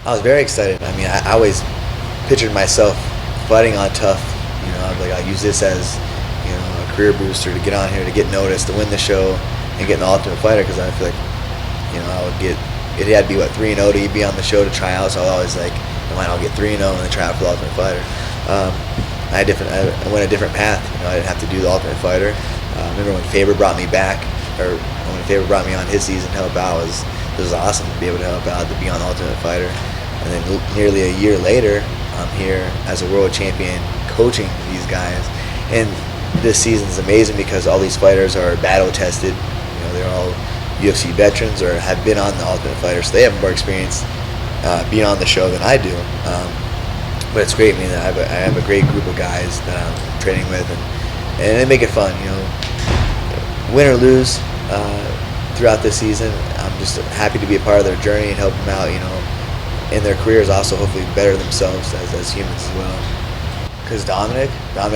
I was very excited. I mean, I always pictured myself fighting on Tough. I'd use this as, a career booster to get on here, to get noticed, to win the show, and get an Ultimate Fighter, because I feel like, I would get, it had to be, 3-0 to be on the show to try out, so I was always like, I'll get 3-0 and then try out for the Ultimate Fighter. I went a different path. I didn't have to do the Ultimate Fighter. Remember when Faber brought me back, or when Faber brought me on his season to help out, it was awesome to be able to help out, to be on the Ultimate Fighter. And then nearly a year later, I'm here as a world champion coaching these guys. And this season is amazing because all these fighters are battle tested. They're all UFC veterans or have been on the Ultimate Fighter, so they have more experience being on the show than I do. But it's great. I mean, I have a great group of guys that I'm training with, and they make it fun. Win or lose throughout this season, I'm just happy to be a part of their journey and help them out. In their careers, also hopefully better themselves as humans as well. Because Dominick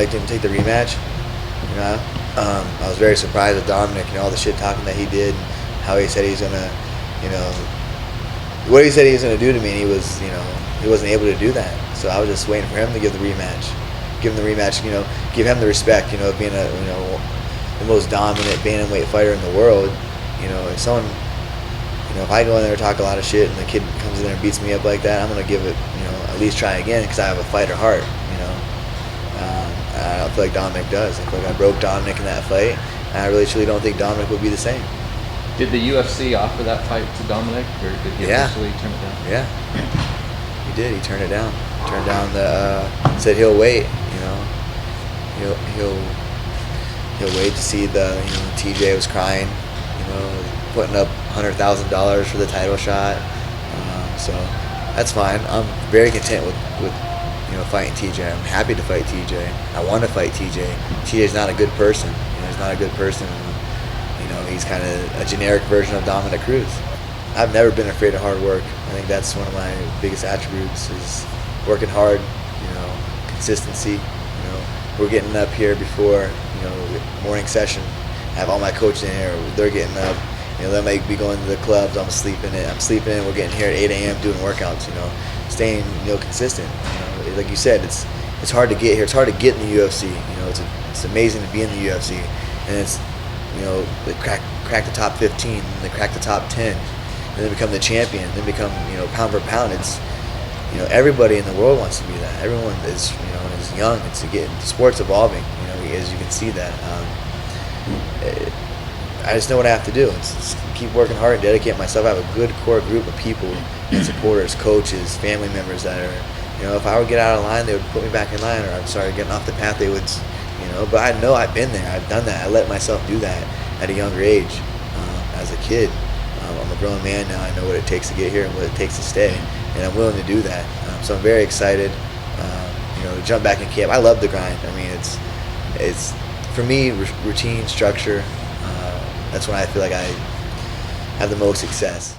didn't take the rematch. I was very surprised with Dominick. All the shit talking that he did, and how he said he's gonna, what he said he was gonna do to me. And he wasn't able to do that. So I was just waiting for him to give the rematch. Give him the rematch. Give him the respect. Being the most dominant bantamweight fighter in the world. If someone, if I go in there and talk a lot of shit and the kid comes in there and beats me up like that, I'm gonna give it, at least try again, because I have a fighter heart. I don't feel like Dominick does. I feel like I broke Dominick in that fight, and I really truly don't think Dominick would be the same. Did the UFC offer that fight to Dominick, or did he officially turn it down? Yeah, he did. He turned it down. Turned down said he'll wait. He'll wait to see the. TJ was crying. Putting up $100,000 for the title shot. So that's fine. I'm very content with fighting TJ. I'm happy to fight TJ. I want to fight TJ. TJ's not a good person. He's not a good person. He's kind of a generic version of Dominick Cruz. I've never been afraid of hard work. I think that's one of my biggest attributes, is working hard, consistency. We're getting up here before, morning session. I have all my coaches in here. They're getting up. They might be going to the clubs. I'm sleeping in. We're getting here at 8 a.m. doing workouts. Staying consistent. Like you said, it's hard to get here. It's hard to get in the UFC. It's amazing to be in the UFC, and it's they crack the top 15, and they crack the top 10, and then become the champion, then become pound for pound. It's everybody in the world wants to be that. Everyone is is young. The sport's evolving. As you can see that. I just know what I have to do. It's keep working hard and dedicate myself. I have a good core group of people and supporters, coaches, family members that are, if I would get out of line, they would put me back in line, or I'm sorry, getting off the path, they would, but I know I've been there. I've done that. I let myself do that at a younger age. As a kid, I'm a grown man now. I know what it takes to get here and what it takes to stay, and I'm willing to do that. So I'm very excited, to jump back in camp. I love the grind. I mean, it's for me, routine, structure. That's when I feel like I have the most success.